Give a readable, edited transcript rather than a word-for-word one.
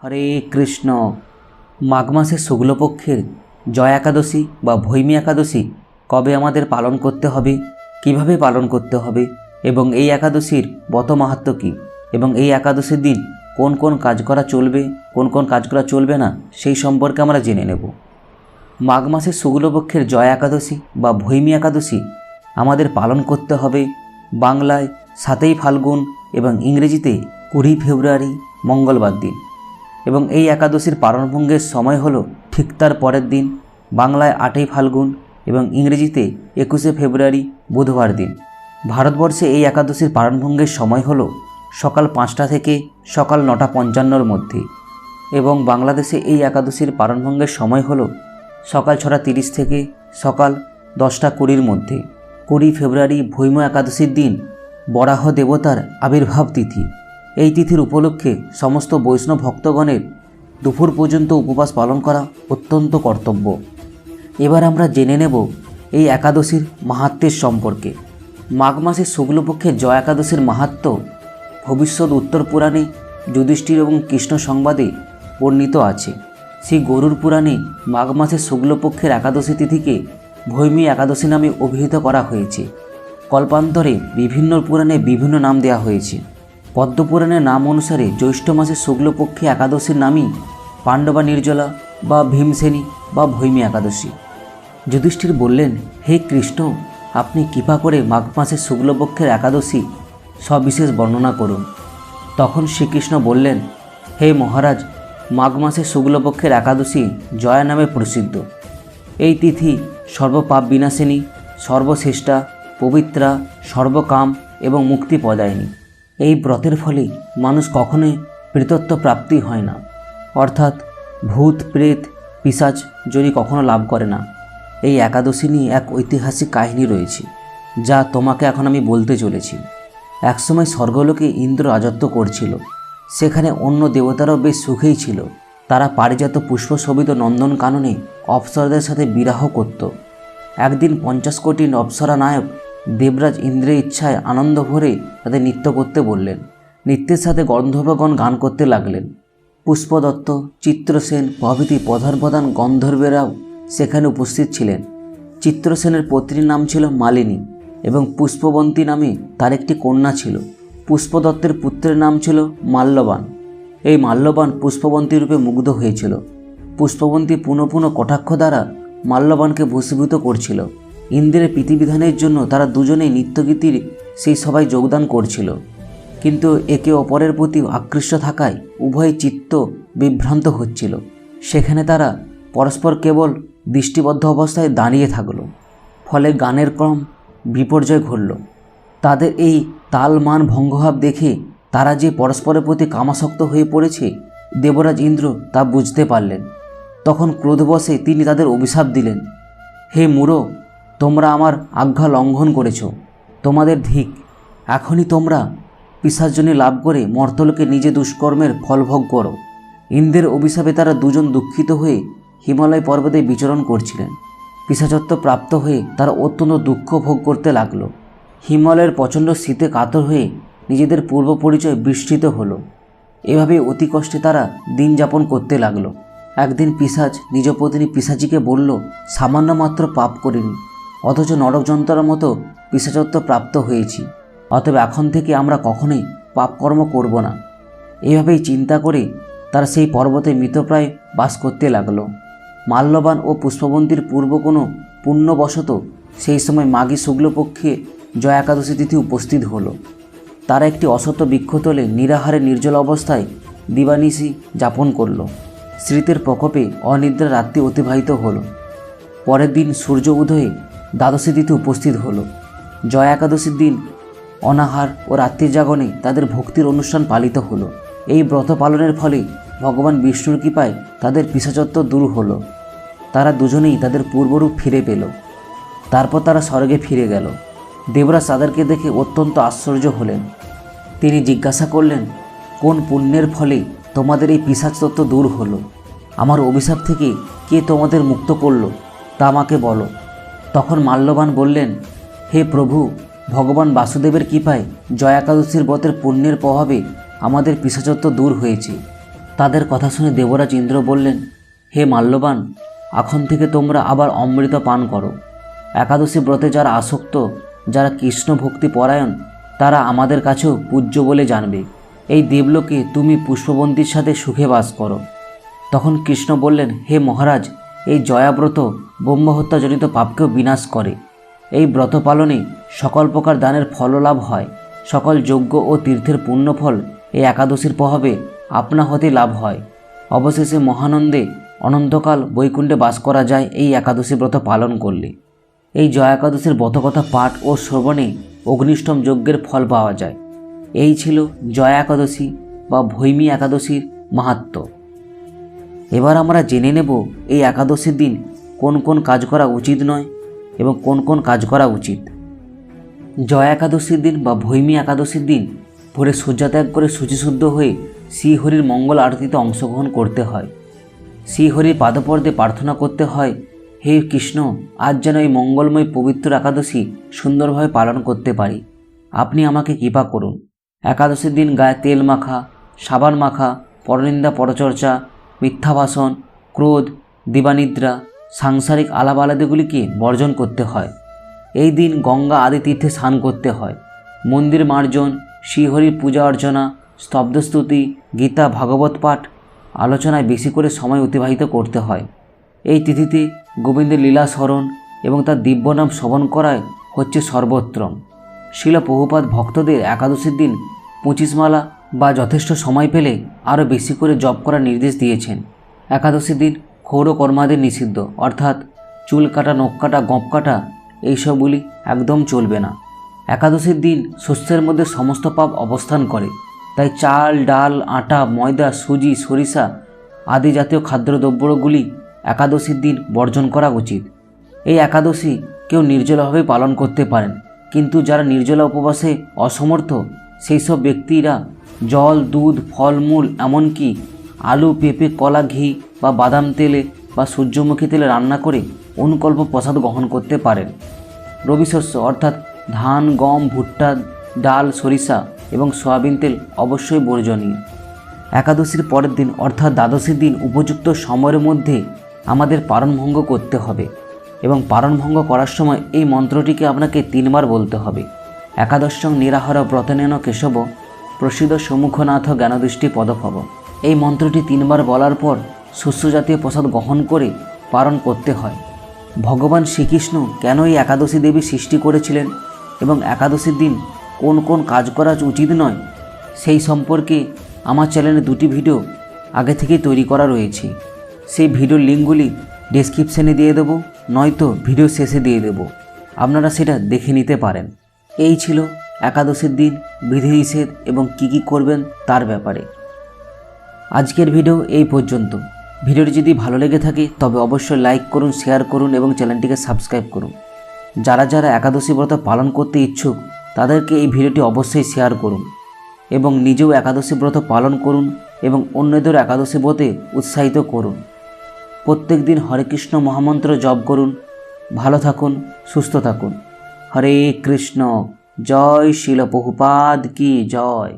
হরে কৃষ্ণ। মাঘ মাসের শুক্লপক্ষের জয়া একাদশী বা ভৈমী একাদশী কবে আমাদের পালন করতে হবে, কিভাবে পালন করতে হবে এবং এই একাদশীর ব্রত মাহাত্ম্য কী এবং এই একাদশীর দিন কোন কোন কাজ করা চলবে, কোন কোন কাজ করা চলবে না, সেই সম্পর্কে আমরা জেনে নেব। মাঘ মাসের শুক্লপক্ষের জয়া একাদশী বা ভৈমী একাদশী আমাদের পালন করতে হবে বাংলায় 7ই ফাল্গুন এবং ইংরেজিতে 20 ফেব্রুয়ারি মঙ্গলবার দিন। এবং এই একাদশীর পালনভঙ্গের সময় হলো ঠিক তার পরের দিন বাংলায় 8ই ফাল্গুন এবং ইংরেজিতে 21শে ফেব্রুয়ারি বুধবার দিন। ভারতবর্ষে এই একাদশীর পালনভঙ্গের সময় হলো সকাল 5টা থেকে সকাল 9:55-র মধ্যে এবং বাংলাদেশে এই একাদশীর পালনভঙ্গের সময় হলো সকাল 6:30 থেকে সকাল 10:20-র মধ্যে। 20 ফেব্রুয়ারি ভৈম একাদশীর দিন বরাহ দেবতার আবির্ভাব তিথি। এই তিথির উপলক্ষে সমস্ত বৈষ্ণব ভক্তগণের দুপুর পর্যন্ত উপবাস পালন করা অত্যন্ত কর্তব্য। এবার আমরা জেনে নেব এই একাদশীর মাহাত্ম্যের সম্পর্কে। মাঘ মাসের শুক্লপক্ষের জয়া একাদশীর মাহাত্ম্য ভবিষ্যৎ উত্তর পুরাণে যুধিষ্ঠির এবং কৃষ্ণ সংবাদে বর্ণিত আছে। শ্রী গরুড় পুরাণে মাঘ মাসের শুক্লপক্ষের একাদশী তিথিকে ভৈমী একাদশী নামে অভিহিত করা হয়েছে। কল্পান্তরে বিভিন্ন পুরাণে বিভিন্ন নাম দেওয়া হয়েছে। পদ্মপুরাণের নাম অনুসারে জ্যৈষ্ঠ মাসের শুক্লপক্ষে একাদশীর নামই পাণ্ডবা নির্জলা বা ভীমসেনী বা ভৈমী একাদশী। যুধিষ্ঠির বললেন, হে কৃষ্ণ, আপনি কৃপা করে মাঘ মাসের শুক্লপক্ষের একাদশী সবিশেষ বর্ণনা করুন। তখন শ্রীকৃষ্ণ বললেন, হে মহারাজ, মাঘ মাসের শুক্লপক্ষের একাদশী জয়া নামে প্রসিদ্ধ। এই তিথি সর্বপাপ বিনাশিনী, সর্বশ্রেষ্ঠা, পবিত্রা, সর্বকাম এবং মুক্তি প্রদায়িনী। এই ব্রতের ফলে মানুষ কখনোই প্রেতত্ব প্রাপ্তি হয় না, অর্থাৎ ভূত প্রেত পিশাচ যদি কখনো লাভ করে না। এই একাদশী নিয়ে এক ঐতিহাসিক কাহিনী রয়েছে, যা তোমাকে এখন আমি বলতে চলেছি। একসময় স্বর্গলোকে ইন্দ্র রাজত্ব করছিল। সেখানে অন্য দেবতারাও বেশ সুখেই ছিল। তারা পারিজাত পুষ্পশোভিত নন্দনকাননে অপ্সরাদের সাথে বিবাহ করত। একদিন 50 কোটি অপ্সরা নায়ক দেবরাজ ইন্দ্রের ইচ্ছায় আনন্দ ভরে তাদের নৃত্য করতে বললেন। নৃত্যের সাথে গন্ধর্বগণ গান করতে লাগলেন। পুষ্পদত্ত, চিত্রসেন প্রভৃতি প্রধান প্রধান গন্ধর্বেরাও সেখানে উপস্থিত ছিলেন। চিত্রসেনের পত্নীর নাম ছিল মালিনী এবং পুষ্পবন্তী নামে তার একটি কন্যা ছিল। পুষ্পদত্তের পুত্রের নাম ছিল মাল্যবান। এই মাল্যবান পুষ্পবন্তী রূপে মুগ্ধ হয়েছিল। পুষ্পবন্তী পুনঃ পুনঃ কটাক্ষ দ্বারা মাল্যবানকে বশীভূত করছিল। ইন্দ্রের প্রীতিবিধানের জন্য তারা দুজনেই নৃত্যগীতির সেই সভায় যোগদান করছিল, কিন্তু একে অপরের প্রতি আকৃষ্ট থাকায় উভয় চিত্ত বিভ্রান্ত হচ্ছিল। সেখানে তারা পরস্পর কেবল দৃষ্টিবদ্ধ অবস্থায় দাঁড়িয়ে থাকল। ফলে গানের ক্রম বিপর্যয় ঘটল। তাদের এই তাল মান ভঙ্গভাব দেখে তারা যে পরস্পরের প্রতি কামাসক্ত হয়ে পড়েছে, দেবরাজ ইন্দ্র তা বুঝতে পারলেন। তখন ক্রোধবশে তিনি তাদের অভিশাপ দিলেন, হে মূঢ়, তোমরা আমার আজ্ঞা লঙ্ঘন করেছ, তোমাদের ধিক। এখনই তোমরা পিশাচজনী লাভ করে মর্তলোকে নিজে দুষ্কর্মের ফল ভোগ করো। ইন্দ্রের অভিশাপে তারা দুজন দুঃখিত হয়ে হিমালয় পর্বতে বিচরণ করছিলেন। পিশাচত্ব প্রাপ্ত হয়ে তারা অত্যন্ত দুঃখ ভোগ করতে লাগলো। হিমালয়ের প্রচণ্ড শীতে কাতর হয়ে নিজেদের পূর্ব পরিচয় বিস্মৃত হলো। এভাবে অতি কষ্টে তারা দিন যাপন করতে লাগলো। একদিন পিশাচ নিজ পত্নী পিশাচিকে বলল, সামান্য মাত্র পাপ করিনি, অথচ নরক যন্ত্রের মতো পিশাচত্ব প্রাপ্ত হয়েছি। অতএব এখন থেকে আমরা কখনোই পাপকর্ম করব না। এইভাবেই চিন্তা করে তারা সেই পর্বতে মৃতপ্রায় বাস করতে লাগলো। মাল্যবান ও পুষ্পবন্তীর পূর্ব কোনো পুণ্যবশত সেই সময় মাঘী শুক্লপক্ষে জয়া একাদশী তিথি উপস্থিত হলো। তারা একটি অসত্য বৃক্ষতলে নিরাহারে নির্জল অবস্থায় দিবানিশি যাপন করল। স্মৃতির প্রকোপে অনিদ্রা রাত্রি অতিবাহিত হলো। পরের দিন সূর্য উদয়ে দ্বাদশী তিথি উপস্থিত হলো। জয়া একাদশীর দিন অনাহার ও রাত্রি জাগরণে তাদের ভক্তির অনুষ্ঠান পালিত হলো। এই ব্রত পালনের ফলে ভগবান বিষ্ণুর কৃপায় তাদের পিশাচত্ব দূর হলো। তারা দুজনেই তাদের পূর্বরূপ ফিরে পেল। তারপর তারা স্বর্গে ফিরে গেল। দেবরাজ তাদেরকে দেখে অত্যন্ত আশ্চর্য হলেন। তিনি জিজ্ঞাসা করলেন, কোন পুণ্যের ফলে তোমাদের এই পিশাচতত্ত্ব দূর হলো? আমার অভিশাপ থেকে কে তোমাদের মুক্ত করল তা আমাকে বলো। তখন মাল্যবান বললেন, হে প্রভু, ভগবান বাসুদেবের কৃপায় জয়া একাদশীর ব্রতের পুণ্যের প্রভাবে আমাদের পিশাচত্ব দূর হয়েছে। তাদের কথা শুনে দেবরাজ ইন্দ্র বললেন, হে মাল্যবান, এখন থেকে তোমরা আবার অমৃত পান করো। একাদশী ব্রতে যারা আসক্ত, যারা কৃষ্ণ ভক্তি পরায়ণ, তারা আমাদের কাছেও পূজ্য বলে জানবে। এই দেবলোকে তুমি পুষ্পবন্তীর সাথে সুখে বাস করো। তখন কৃষ্ণ বললেন, হে মহারাজ, এই জয়াব্রত ব্রহ্মহত্যাজনিত পাপকেও বিনাশ করে। এই ব্রত পালনে সকল প্রকার দানের ফললাভ হয়। সকল যজ্ঞ ও তীর্থের পুণ্যফল এই একাদশীর প্রভাবে আপনা হতে লাভ হয়। অবশেষে মহানন্দে অনন্তকাল বৈকুণ্ঠে বাস করা যায় এই একাদশী ব্রত পালন করলে। এই জয়া একাদশীর ব্রতকথা পাঠ ও শ্রবণে অগ্নিষ্টম যজ্ঞের ফল পাওয়া যায়। এই ছিল জয়া একাদশী বা ভৈমী একাদশীর মাহাত্ম্য। এবার আমরা জেনে নেব এই একাদশীর দিন কোন কোন কাজ করা উচিত নয় এবং কোন কোন কাজ করা উচিত। জয়া একাদশীর দিন বা ভৈমী একাদশীর দিন ভোরে শয্যাত্যাগ করে শুচিশুদ্ধ হয়ে শ্রীহরির মঙ্গল আরতিতে অংশগ্রহণ করতে হয়। শ্রীহরির পাদপর্দে প্রার্থনা করতে হয়, হে কৃষ্ণ, আজ যেন এই মঙ্গলময় পবিত্র একাদশী সুন্দরভাবে পালন করতে পারি। আপনি আমাকে কৃপা করুন। একাদশীর দিন গায়ে তেল মাখা, সাবান মাখা, পরনিন্দা পরচর্চা, মিথ্যা ভাষণ, ক্রোধ, দিবানিদ্রা, সাংসারিক আলাপ আলাদিগুলিকে বর্জন করতে হয়। এই দিন গঙ্গা আদি তীর্থে স্নান করতে হয়। মন্দির মার্জন, শ্রীহরির পূজা অর্চনা, স্তব্ধস্তুতি, গীতা ভাগবত পাঠ, আলোচনায় বেশি করে সময় অতিবাহিত করতে হয়। এই তিথিতে গোবিন্দের লীলা স্মরণ এবং তার দিব্যনাম শ্রবণ করায় হচ্ছে সর্বোত্তম। শিলা প্রভুপাদ ভক্তদের একাদশীর দিন 25 মালা বা যথেষ্ট সময় পেলে আরও বেশি করে জপ করার নির্দেশ দিয়েছেন। একাদশীর দিন ক্ষৌর কর্মাদি নিষিদ্ধ, অর্থাৎ চুল কাটা, নখ কাটা, গোঁফ কাটা এইসবগুলি একদম চলবে না। একাদশীর দিন শস্যের মধ্যে সমস্ত পাপ অবস্থান করে, তাই চাল, ডাল, আটা, ময়দা, সুজি, সরিষা আদি জাতীয় খাদ্যদ্রব্যগুলি একাদশীর দিন বর্জন করা উচিত। এই একাদশী কেউ নির্জলাভাবে পালন করতে পারেন, কিন্তু যারা নির্জলা উপবাসে অসমর্থ সেই সব ব্যক্তিরা জল, দুধ, ফলমূল, এমনকি আলু, পেঁপে, কলা, ঘি বা বাদাম তেলে বা সূর্যমুখী তেলে রান্না করে অনুকল্প প্রসাদ গ্রহণ করতে পারেন। রবি শস্য অর্থাৎ ধান, গম, ভুট্টা, ডাল, সরিষা এবং সয়াবিন তেল অবশ্যই বর্জনীয়। একাদশীর পরের দিন অর্থাৎ দ্বাদশীর দিন উপযুক্ত সময়ের মধ্যে আমাদের পারণভঙ্গ করতে হবে এবং পারণভঙ্গ করার সময় এই মন্ত্রটিকে আপনাকে 3 বার বলতে হবে। একাদশং নিরাহার ব্রতনেন কেশব প্রসিদ্ধ সম্মুখনাথ জ্ঞানদৃষ্টি পদভব। এই মন্ত্রটি 3 বার বলার পর শস্য জাতীয় প্রসাদ গ্রহণ করে পারণ করতে হয়। ভগবান শ্রীকৃষ্ণ কেন এই একাদশী দেবী সৃষ্টি করেছিলেন এবং একাদশীর দিন কোন কোন কাজ করা উচিত নয়, সেই সম্পর্কে আমার চ্যানেলে 2টি ভিডিও আগে থেকেই তৈরি করা রয়েছে। সেই ভিডিওর লিঙ্কগুলি ডেসক্রিপশানে দিয়ে দেবো, নয়তো ভিডিও শেষে দিয়ে দেবো, আপনারা সেটা দেখে নিতে পারেন। এই ছিল একাদশীর দিন বিধিনিষেধ এবং কী কী করবেন তার ব্যাপারে। আজকের ভিডিও এই পর্যন্ত। ভিডিওটি যদি ভালো লেগে থাকে তবে অবশ্যই লাইক করুন, শেয়ার করুন এবং চ্যানেলটিকে সাবস্ক্রাইব করুন। যারা যারা একাদশী ব্রত পালন করতে ইচ্ছুক তাদেরকে এই ভিডিওটি অবশ্যই শেয়ার করুন এবং নিজেও একাদশী ব্রত পালন করুন এবং অন্যদের একাদশী ব্রতে উৎসাহিত করুন। প্রত্যেক দিন হরে কৃষ্ণ মহামন্ত্র জপ করুন। ভালো থাকুন, সুস্থ থাকুন। হরে কৃষ্ণ। জয় শিল প্রভুপাদ কি জয়।